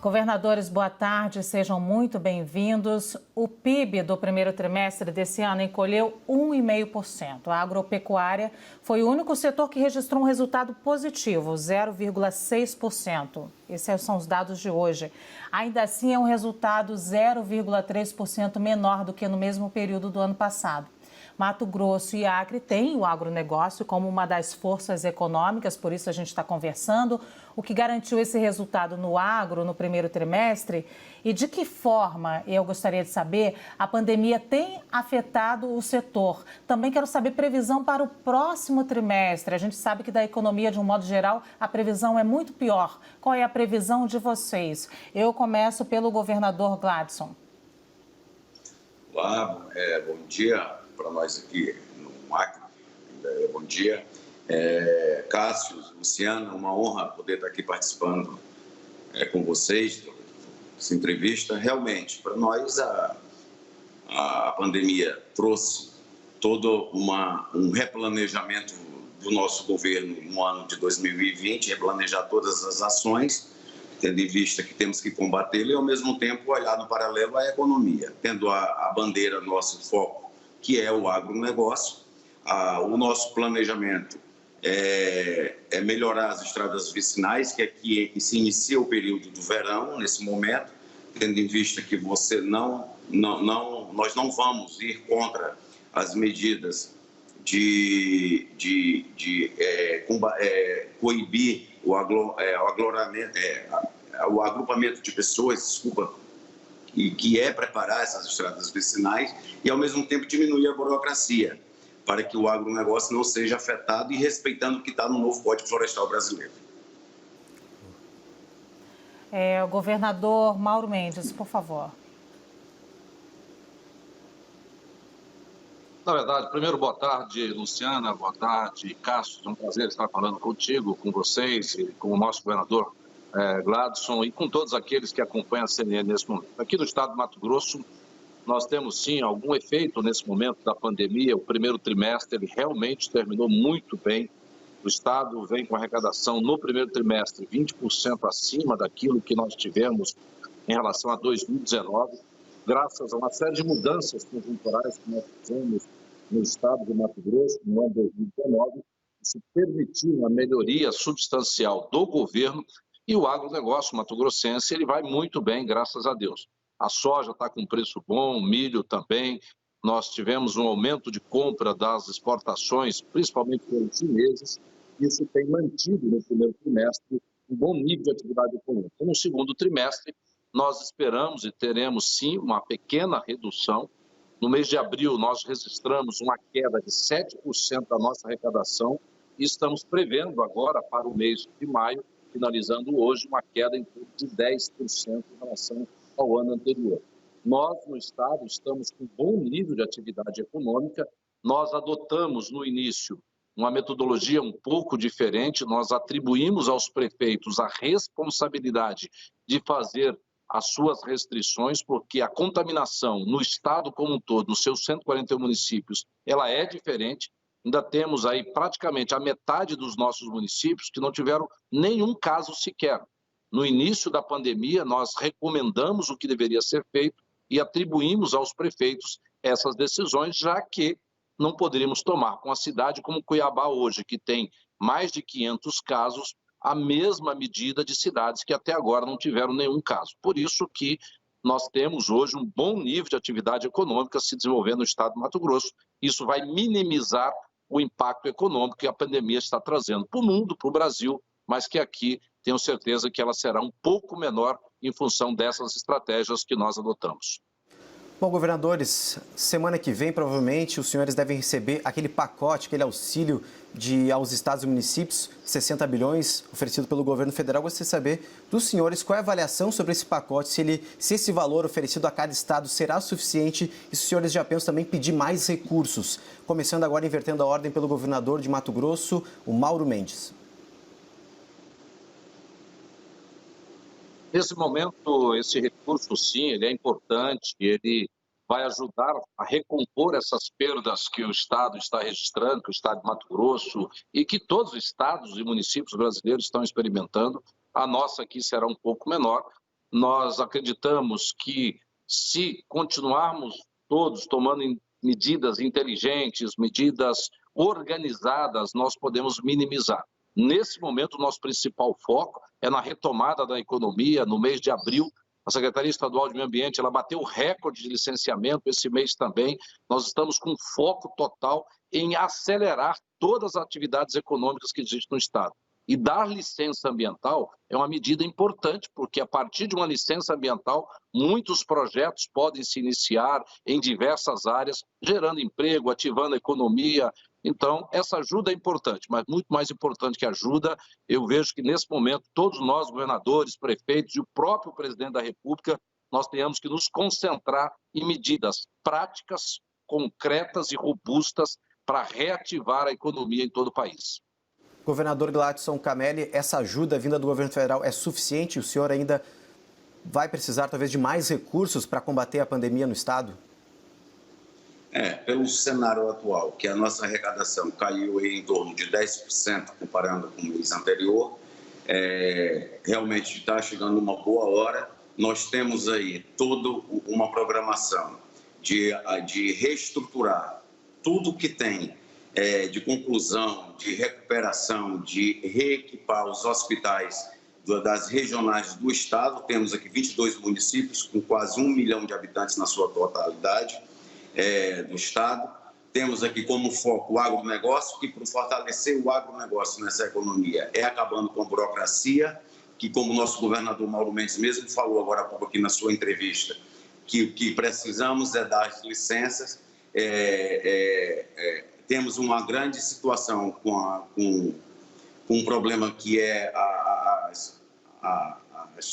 Governadores, boa tarde, sejam muito bem-vindos. O PIB do primeiro trimestre desse ano encolheu 1,5%. A agropecuária foi o único setor que registrou um resultado positivo, 0,6%. Esses são os dados de hoje. Ainda assim, é um resultado 0,3% menor do que no mesmo período do ano passado. Mato Grosso e Acre têm o agronegócio como uma das forças econômicas, por isso a gente está conversando. O que garantiu esse resultado no agro no primeiro trimestre e de que forma, eu gostaria de saber, a pandemia tem afetado o setor. Também quero saber previsão para o próximo trimestre. A gente sabe que da economia, de um modo geral, a previsão é muito pior. Qual é a previsão de vocês? Eu começo pelo governador Gladson. Olá, bom dia para nós aqui no Acre. Bom dia. Cássio, Luciana, uma honra poder estar aqui participando com vocês dessa entrevista. Realmente, para nós, a pandemia trouxe todo um replanejamento do nosso governo no ano de 2020, replanejar todas as ações, tendo em vista que temos que combatê-lo e, ao mesmo tempo, olhar no paralelo à economia, tendo a bandeira, nosso foco, que é o agronegócio. O nosso planejamento é melhorar as estradas vicinais, que aqui se inicia o período do verão, nesse momento, tendo em vista que nós não vamos ir contra as medidas de coibir o agrupamento de pessoas, e que é preparar essas estradas vicinais e, ao mesmo tempo, diminuir a burocracia, para que o agronegócio não seja afetado e respeitando o que está no novo Código Florestal brasileiro. O governador Mauro Mendes, por favor. Na verdade, primeiro, boa tarde, Luciana, boa tarde, Cássio. É um prazer estar falando contigo, com vocês e com o nosso governador Gladson e com todos aqueles que acompanham a CNN nesse momento. Aqui no estado do Mato Grosso, nós temos sim algum efeito nesse momento da pandemia. O primeiro trimestre ele realmente terminou muito bem. O estado vem com arrecadação no primeiro trimestre 20% acima daquilo que nós tivemos em relação a 2019, graças a uma série de mudanças conjunturais que nós fizemos no estado do Mato Grosso no ano 2019. Isso permitiu uma melhoria substancial do governo e o agronegócio mato-grossense ele vai muito bem, graças a Deus. A soja está com preço bom, o milho também. Nós tivemos um aumento de compra das exportações, principalmente pelos chineses. Isso tem mantido no primeiro trimestre um bom nível de atividade econômica. No segundo trimestre, nós esperamos e teremos sim uma pequena redução. No mês de abril, nós registramos uma queda de 7% da nossa arrecadação e estamos prevendo agora para o mês de maio, finalizando hoje, uma queda em torno de 10% em relação ao ano anterior. Nós, no estado, estamos com um bom nível de atividade econômica. Nós adotamos, no início, uma metodologia um pouco diferente. Nós atribuímos aos prefeitos a responsabilidade de fazer as suas restrições, porque a contaminação no estado como um todo, nos seus 141 municípios, ela é diferente. Ainda temos aí praticamente a metade dos nossos municípios que não tiveram nenhum caso sequer. No início da pandemia, nós recomendamos o que deveria ser feito e atribuímos aos prefeitos essas decisões, já que não poderíamos tomar com a cidade como Cuiabá hoje, que tem mais de 500 casos, a mesma medida de cidades que até agora não tiveram nenhum caso. Por isso que nós temos hoje um bom nível de atividade econômica se desenvolvendo no estado do Mato Grosso. Isso vai minimizar o impacto econômico que a pandemia está trazendo para o mundo, para o Brasil, mas que aqui tenho certeza que ela será um pouco menor em função dessas estratégias que nós adotamos. Bom, governadores, semana que vem, provavelmente, os senhores devem receber aquele pacote, aquele auxílio aos estados e municípios, 60 bilhões, oferecido pelo governo federal. Gostaria de saber dos senhores qual é a avaliação sobre esse pacote, se esse valor oferecido a cada estado será suficiente e se os senhores já pensam também pedir mais recursos. Começando agora, invertendo a ordem pelo governador de Mato Grosso, o Mauro Mendes. Nesse momento, esse recurso, sim, ele é importante, ele vai ajudar a recompor essas perdas que o Estado está registrando, que o Estado de Mato Grosso e que todos os estados e municípios brasileiros estão experimentando. A nossa aqui será um pouco menor, nós acreditamos que, se continuarmos todos tomando medidas inteligentes, medidas organizadas, nós podemos minimizar. Nesse momento, o nosso principal foco é na retomada da economia. No mês de abril, a Secretaria Estadual de Meio Ambiente ela bateu o recorde de licenciamento, esse mês também. Nós estamos com foco total em acelerar todas as atividades econômicas que existem no Estado. E dar licença ambiental é uma medida importante, porque a partir de uma licença ambiental, muitos projetos podem se iniciar em diversas áreas, gerando emprego, ativando a economia. Então, essa ajuda é importante, mas muito mais importante que ajuda, eu vejo que nesse momento, todos nós, governadores, prefeitos e o próprio presidente da República, nós tenhamos que nos concentrar em medidas práticas, concretas e robustas para reativar a economia em todo o país. Governador Gladson Camelli, essa ajuda vinda do governo federal é suficiente? O senhor ainda vai precisar, talvez, de mais recursos para combater a pandemia no Estado? Pelo cenário atual, que a nossa arrecadação caiu em torno de 10% comparando com o mês anterior, realmente está chegando uma boa hora. Nós temos aí toda uma programação de reestruturar tudo que tem de conclusão, de recuperação, de reequipar os hospitais das regionais do Estado. Temos aqui 22 municípios com quase 1 milhão de habitantes na sua totalidade do Estado. Temos aqui como foco o agronegócio, que para fortalecer o agronegócio nessa economia é acabando com a burocracia, que como o nosso governador Mauro Mendes mesmo falou agora há pouco aqui na sua entrevista, que precisamos dar as licenças. Temos uma grande situação com um problema que é as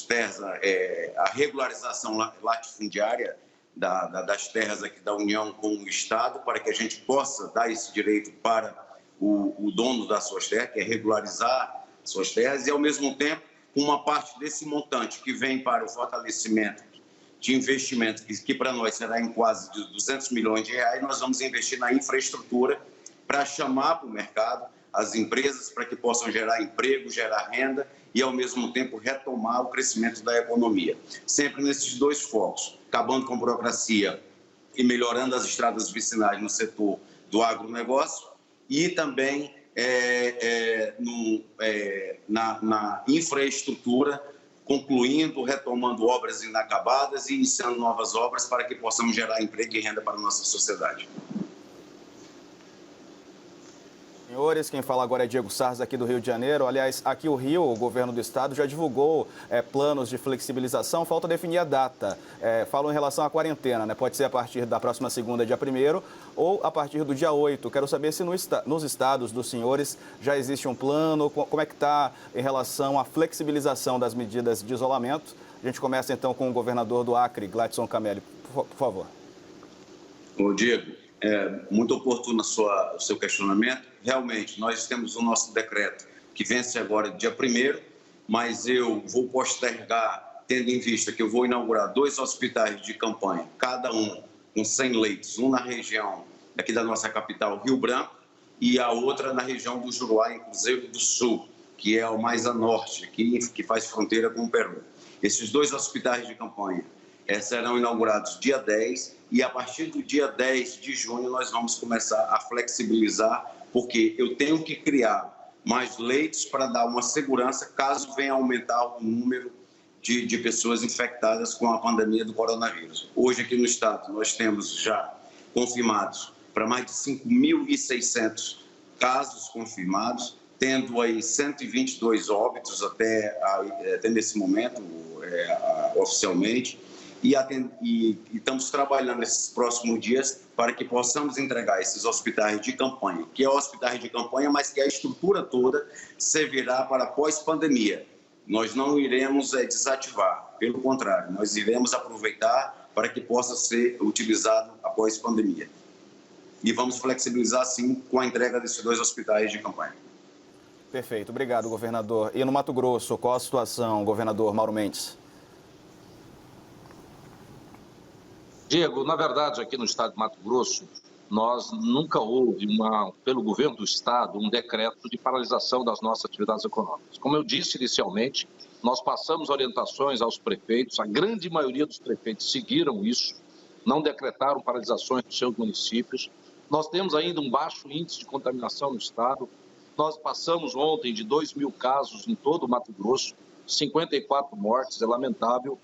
terras, a regularização latifundiária das terras aqui da União com o Estado, para que a gente possa dar esse direito para o dono das suas terras, que é regularizar suas terras, e ao mesmo tempo uma parte desse montante que vem para o fortalecimento de investimento, que para nós será em quase de 200 milhões de reais, nós vamos investir na infraestrutura para chamar para o mercado as empresas para que possam gerar emprego, gerar renda e, ao mesmo tempo, retomar o crescimento da economia. Sempre nesses dois focos, acabando com a burocracia e melhorando as estradas vicinais no setor do agronegócio e também na infraestrutura, concluindo, retomando obras inacabadas e iniciando novas obras para que possamos gerar emprego e renda para a nossa sociedade. Senhores, quem fala agora é Diego Sarz, aqui do Rio de Janeiro. Aliás, aqui o Rio, o governo do estado, já divulgou planos de flexibilização, falta definir a data. Falam em relação à quarentena, né? Pode ser a partir da próxima segunda, dia 1º, ou a partir do dia 8. Quero saber se nos estados dos senhores já existe um plano, como é que está em relação à flexibilização das medidas de isolamento. A gente começa então com o governador do Acre, Gladson Camelli, por favor. Ô, Diego, muito oportuno o seu questionamento. Realmente, nós temos o nosso decreto que vence agora dia 1º, mas eu vou postergar, tendo em vista que eu vou inaugurar 2 hospitais de campanha, cada um com 100 leitos, um na região aqui da nossa capital, Rio Branco, e a outra na região do Juruá, em Cruzeiro do Sul, que é o mais a norte, que faz fronteira com o Peru. Esses 2 hospitais de campanha serão inaugurados dia 10 e a partir do dia 10 de junho nós vamos começar a flexibilizar, porque eu tenho que criar mais leitos para dar uma segurança caso venha aumentar o número de pessoas infectadas com a pandemia do coronavírus. Hoje aqui no estado nós temos já confirmados para mais de 5.600 casos confirmados, tendo aí 122 óbitos até nesse momento, oficialmente. E estamos trabalhando nesses próximos dias para que possamos entregar esses hospitais de campanha, que é hospitais de campanha, mas que a estrutura toda servirá para pós-pandemia. Nós não iremos desativar, pelo contrário, nós iremos aproveitar para que possa ser utilizado após pandemia. E vamos flexibilizar, sim, com a entrega desses 2 hospitais de campanha. Perfeito, obrigado, governador. E no Mato Grosso, qual a situação, governador Mauro Mendes? Diego, na verdade, aqui no estado de Mato Grosso, nunca houve, pelo governo do Estado, um decreto de paralisação das nossas atividades econômicas. Como eu disse inicialmente, nós passamos orientações aos prefeitos, a grande maioria dos prefeitos seguiram isso, não decretaram paralisações dos seus municípios. Nós temos ainda um baixo índice de contaminação no Estado. Nós passamos ontem de 2.000 casos em todo o Mato Grosso, 54 mortes, é lamentável,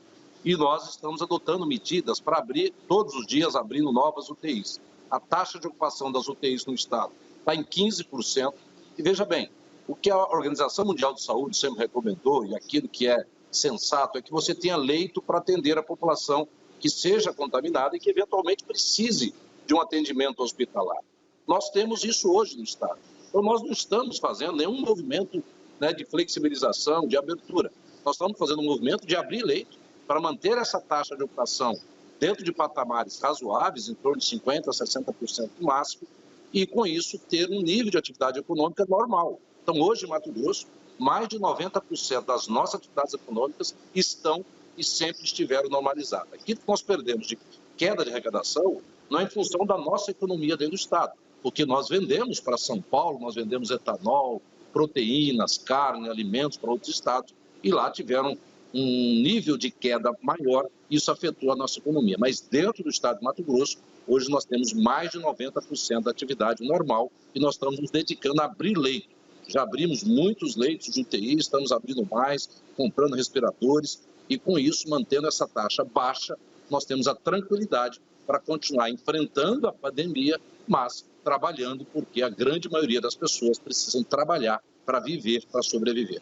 e nós estamos adotando medidas para abrir, todos os dias, abrindo novas UTIs. A taxa de ocupação das UTIs no Estado está em 15%. E veja bem, o que a Organização Mundial de Saúde sempre recomendou, e aquilo que é sensato, é que você tenha leito para atender a população que seja contaminada e que eventualmente precise de um atendimento hospitalar. Nós temos isso hoje no Estado. Então, nós não estamos fazendo nenhum movimento, né, de flexibilização, de abertura. Nós estamos fazendo um movimento de abrir leito para manter essa taxa de ocupação dentro de patamares razoáveis, em torno de 50% a 60% no máximo, e com isso ter um nível de atividade econômica normal. Então, hoje, em Mato Grosso, mais de 90% das nossas atividades econômicas estão e sempre estiveram normalizadas. Aquilo que nós perdemos de queda de arrecadação não é em função da nossa economia dentro do Estado, porque nós vendemos para São Paulo, nós vendemos etanol, proteínas, carne, alimentos para outros estados, e lá tiveram um nível de queda maior, isso afetou a nossa economia. Mas dentro do estado de Mato Grosso, hoje nós temos mais de 90% da atividade normal e nós estamos nos dedicando a abrir leito. Já abrimos muitos leitos de UTI, estamos abrindo mais, comprando respiradores e com isso, mantendo essa taxa baixa, nós temos a tranquilidade para continuar enfrentando a pandemia, mas trabalhando, porque a grande maioria das pessoas precisam trabalhar para viver, para sobreviver.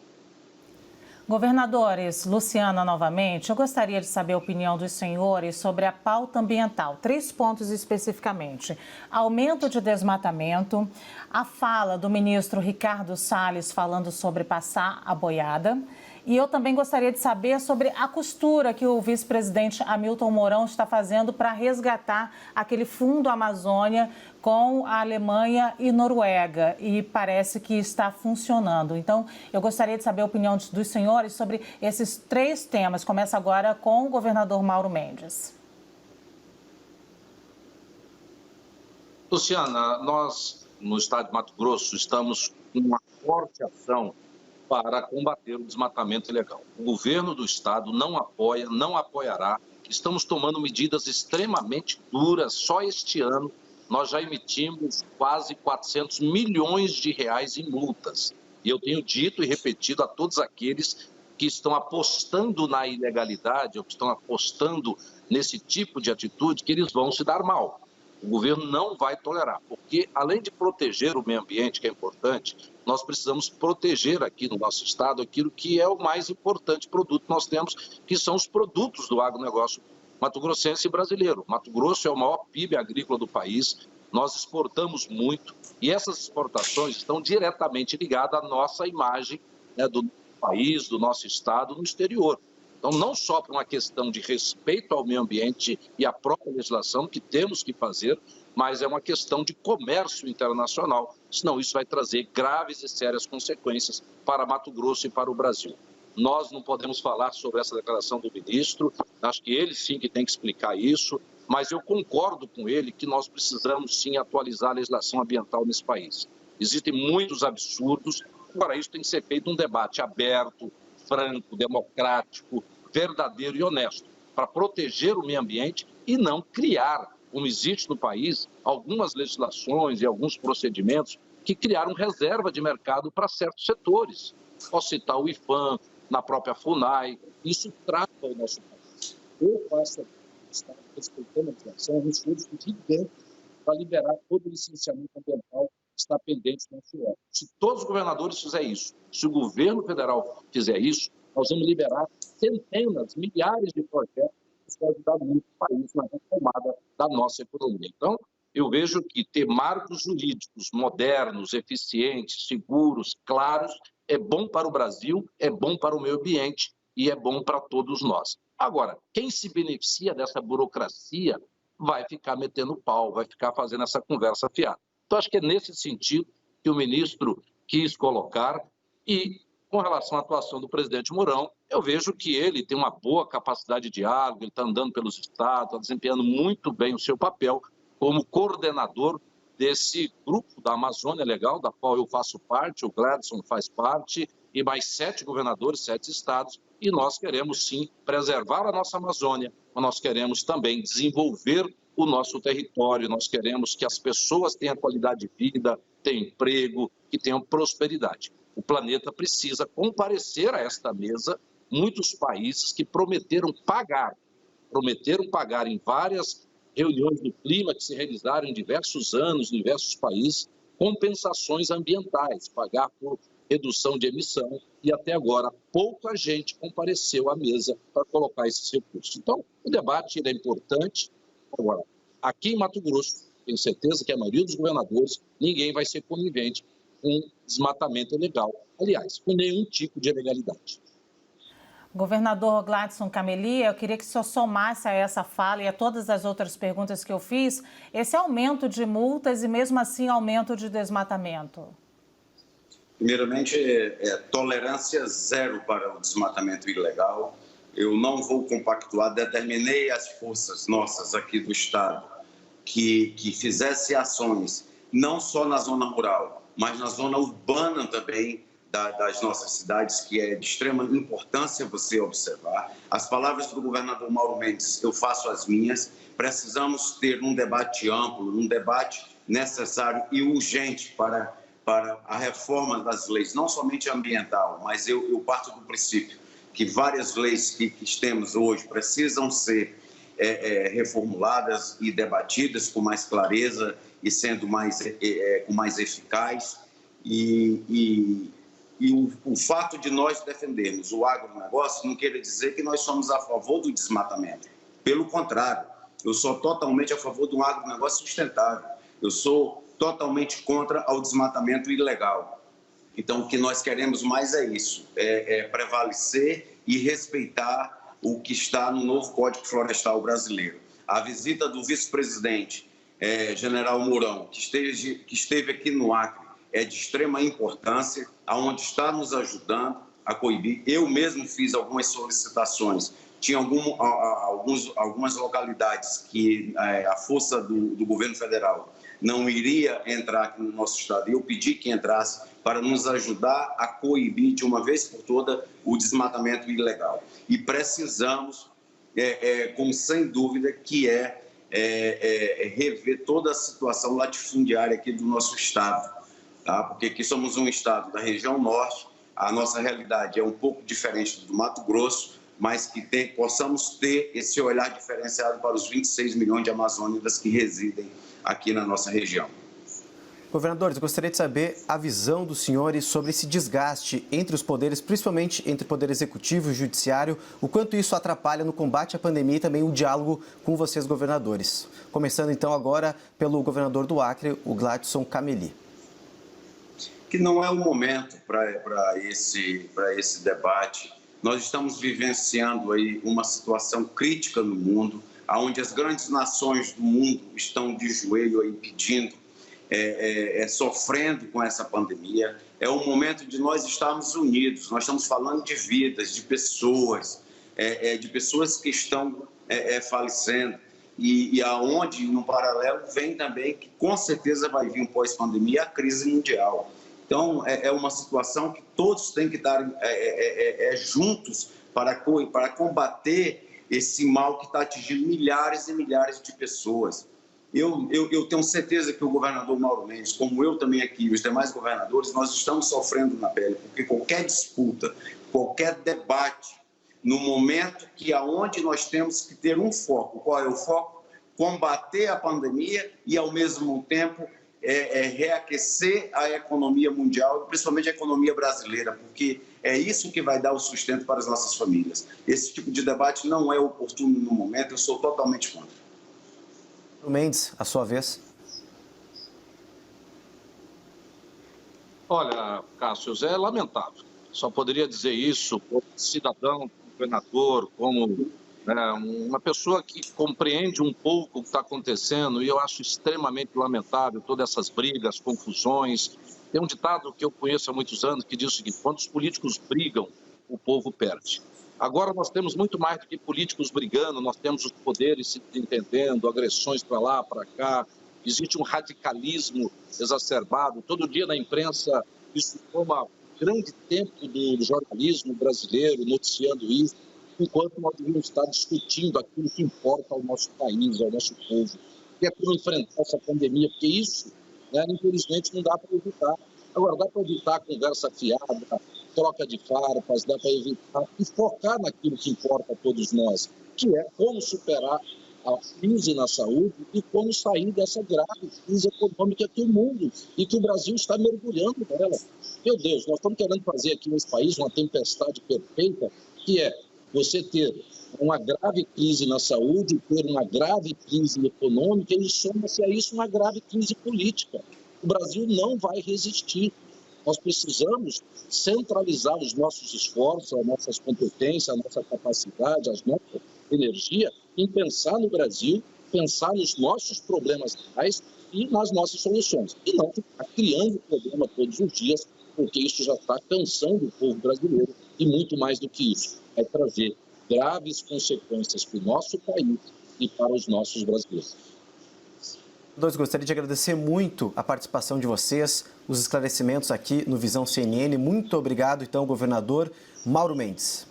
Governadores, Luciana novamente, eu gostaria de saber a opinião dos senhores sobre a pauta ambiental. 3 pontos especificamente. Aumento de desmatamento, a fala do ministro Ricardo Salles falando sobre passar a boiada. E eu também gostaria de saber sobre a costura que o vice-presidente Hamilton Mourão está fazendo para resgatar aquele Fundo Amazônia com a Alemanha e Noruega. E parece que está funcionando. Então, eu gostaria de saber a opinião dos senhores sobre esses 3 temas. Começa agora com o governador Mauro Mendes. Luciana, nós, no estado de Mato Grosso, estamos com uma forte ação para combater o desmatamento ilegal. O governo do estado não apoia, não apoiará. Estamos tomando medidas extremamente duras. Só este ano nós já emitimos quase 400 milhões de reais em multas. E eu tenho dito e repetido a todos aqueles que estão apostando na ilegalidade ou que estão apostando nesse tipo de atitude que eles vão se dar mal. O governo não vai tolerar, porque além de proteger o meio ambiente, que é importante, nós precisamos proteger aqui no nosso estado aquilo que é o mais importante produto que nós temos, que são os produtos do agronegócio mato-grossense e brasileiro. Mato Grosso é o maior PIB agrícola do país, nós exportamos muito e essas exportações estão diretamente ligadas à nossa imagem, né, do país, do nosso estado no exterior. Então, não só por uma questão de respeito ao meio ambiente e à própria legislação que temos que fazer, mas é uma questão de comércio internacional, senão isso vai trazer graves e sérias consequências para Mato Grosso e para o Brasil. Nós não podemos falar sobre essa declaração do ministro, acho que ele sim que tem que explicar isso, mas eu concordo com ele que nós precisamos sim atualizar a legislação ambiental nesse país. Existem muitos absurdos, agora isso tem que ser feito um debate aberto, franco, democrático, verdadeiro e honesto, para proteger o meio ambiente e não criar, como existe no país, algumas legislações e alguns procedimentos que criaram reserva de mercado para certos setores. Posso citar o IFAM, na própria FUNAI, isso trava o nosso país. Eu faço estar respeitando a legislação, um esforço gigante para liberar todo o licenciamento ambiental que está pendente no nosso órgão. Se todos os governadores fizerem isso, se o governo federal fizer isso, nós vamos liberar centenas, milhares de projetos que vão ajudar muito o país na retomada da nossa economia. Então, eu vejo que ter marcos jurídicos modernos, eficientes, seguros, claros, é bom para o Brasil, é bom para o meio ambiente e é bom para todos nós. Agora, quem se beneficia dessa burocracia vai ficar metendo pau, vai ficar fazendo essa conversa fiada. Então, acho que é nesse sentido que o ministro quis colocar e, com relação à atuação do presidente Mourão, eu vejo que ele tem uma boa capacidade de diálogo, ele está andando pelos estados, está desempenhando muito bem o seu papel, como coordenador desse grupo da Amazônia Legal, da qual eu faço parte, o Gladson faz parte, e mais 7 governadores, 7 estados, e nós queremos sim preservar a nossa Amazônia, mas nós queremos também desenvolver o nosso território, nós queremos que as pessoas tenham qualidade de vida, tenham emprego, que tenham prosperidade. O planeta precisa comparecer a esta mesa muitos países que prometeram pagar em várias reuniões do clima que se realizaram em diversos anos, em diversos países, compensações ambientais, pagar por redução de emissão, e até agora pouca gente compareceu à mesa para colocar esses recursos. Então, o debate é importante. Agora, aqui em Mato Grosso, tenho certeza que a maioria dos governadores, ninguém vai ser conivente com desmatamento ilegal, aliás, com nenhum tipo de ilegalidade. Governador Gladson Cameli, eu queria que o senhor somasse a essa fala e a todas as outras perguntas que eu fiz, esse aumento de multas e, mesmo assim, aumento de desmatamento. Primeiramente, tolerância zero para o desmatamento ilegal. Eu não vou compactuar, determinei as forças nossas aqui do Estado que fizesse ações, não só na zona rural, mas na zona urbana também, das nossas cidades, que é de extrema importância você observar. As palavras do governador Mauro Mendes, eu faço as minhas. Precisamos ter um debate amplo, um debate necessário e urgente para a reforma das leis, não somente ambiental, mas eu parto do princípio que várias leis que temos hoje precisam ser reformuladas e debatidas com mais clareza e sendo com mais eficaz. E o fato de nós defendermos o agronegócio não quer dizer que nós somos a favor do desmatamento. Pelo contrário, eu sou totalmente a favor de um agronegócio sustentável. Eu sou totalmente contra o desmatamento ilegal. Então, o que nós queremos mais é isso, prevalecer e respeitar o que está no novo Código Florestal brasileiro. A visita do vice-presidente, general Mourão, que esteve aqui no Acre, é de extrema importância, aonde está nos ajudando a coibir. Eu mesmo fiz algumas solicitações. Tinha algumas localidades que a força do governo federal não iria entrar aqui no nosso estado. Eu pedi que entrasse para nos ajudar a coibir de uma vez por toda o desmatamento ilegal. E precisamos, sem dúvida, que rever toda a situação latifundiária aqui do nosso estado. Tá? Porque aqui somos um estado da região norte, a nossa realidade é um pouco diferente do Mato Grosso, mas que possamos ter esse olhar diferenciado para os 26 milhões de amazônicas que residem aqui na nossa região. Governadores, eu gostaria de saber a visão dos senhores sobre esse desgaste entre os poderes, principalmente entre o Poder Executivo e o Judiciário, o quanto isso atrapalha no combate à pandemia e também o diálogo com vocês, governadores. Começando então agora pelo governador do Acre, o Gladson Cameli. Que não é o momento para esse debate. Nós estamos vivenciando aí uma situação crítica no mundo, onde as grandes nações do mundo estão de joelho aí pedindo, sofrendo com essa pandemia. É o momento de nós estarmos unidos. Nós estamos falando de vidas, de pessoas que estão falecendo. E aonde, no paralelo, vem também que com certeza vai vir pós-pandemia a crise mundial. Então, é uma situação que todos têm que estar juntos para combater esse mal que está atingindo milhares e milhares de pessoas. Eu tenho certeza que o governador Mauro Mendes, como eu também aqui, os demais governadores, nós estamos sofrendo na pele, porque qualquer disputa, qualquer debate, no momento aonde nós temos que ter um foco. Qual é o foco? Combater a pandemia e, ao mesmo tempo, reaquecer a economia mundial, principalmente a economia brasileira, porque é isso que vai dar o sustento para as nossas famílias. Esse tipo de debate não é oportuno no momento, eu sou totalmente contra. Mendes, a sua vez. Olha, Cássio, é lamentável. Só poderia dizer isso como cidadão, governador, como uma pessoa que compreende um pouco o que está acontecendo, e eu acho extremamente lamentável todas essas brigas, confusões. Tem um ditado que eu conheço há muitos anos que diz o seguinte: quando os políticos brigam, o povo perde. Agora nós temos muito mais do que políticos brigando, nós temos os poderes se entendendo, agressões para lá, para cá, existe um radicalismo exacerbado. Todo dia na imprensa isso toma grande tempo do jornalismo brasileiro, noticiando isso, enquanto nós devíamos estar discutindo aquilo que importa ao nosso país, ao nosso povo, que é como enfrentar essa pandemia, porque isso, né, infelizmente, não dá para evitar. Agora, dá para evitar conversa fiada, troca de farpas, dá para evitar e focar naquilo que importa a todos nós, que é como superar a crise na saúde e como sair dessa grave crise econômica que o mundo e que o Brasil está mergulhando nela. Meu Deus, nós estamos querendo fazer aqui nesse país uma tempestade perfeita, que é você ter uma grave crise na saúde, ter uma grave crise econômica e soma-se a isso uma grave crise política. O Brasil não vai resistir. Nós precisamos centralizar os nossos esforços, as nossas competências, a nossa capacidade, a nossa energia em pensar no Brasil, pensar nos nossos problemas reais e nas nossas soluções. E não ficar criando problema todos os dias, porque isso já está cansando o povo brasileiro. E muito mais do que isso, é trazer graves consequências para o nosso país e para os nossos brasileiros. Gostaria de agradecer muito a participação de vocês, os esclarecimentos aqui no Visão CNN. Muito obrigado, então, governador Mauro Mendes.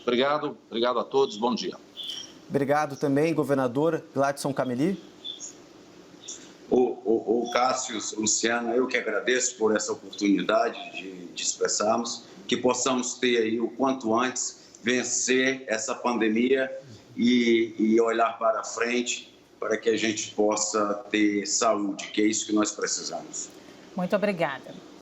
Obrigado a todos, bom dia. Obrigado também, governador Gladson Cameli. O Cássio, Luciana, eu que agradeço por essa oportunidade de expressarmos, que possamos ter aí o quanto antes, vencer essa pandemia e olhar para frente para que a gente possa ter saúde, que é isso que nós precisamos. Muito obrigada.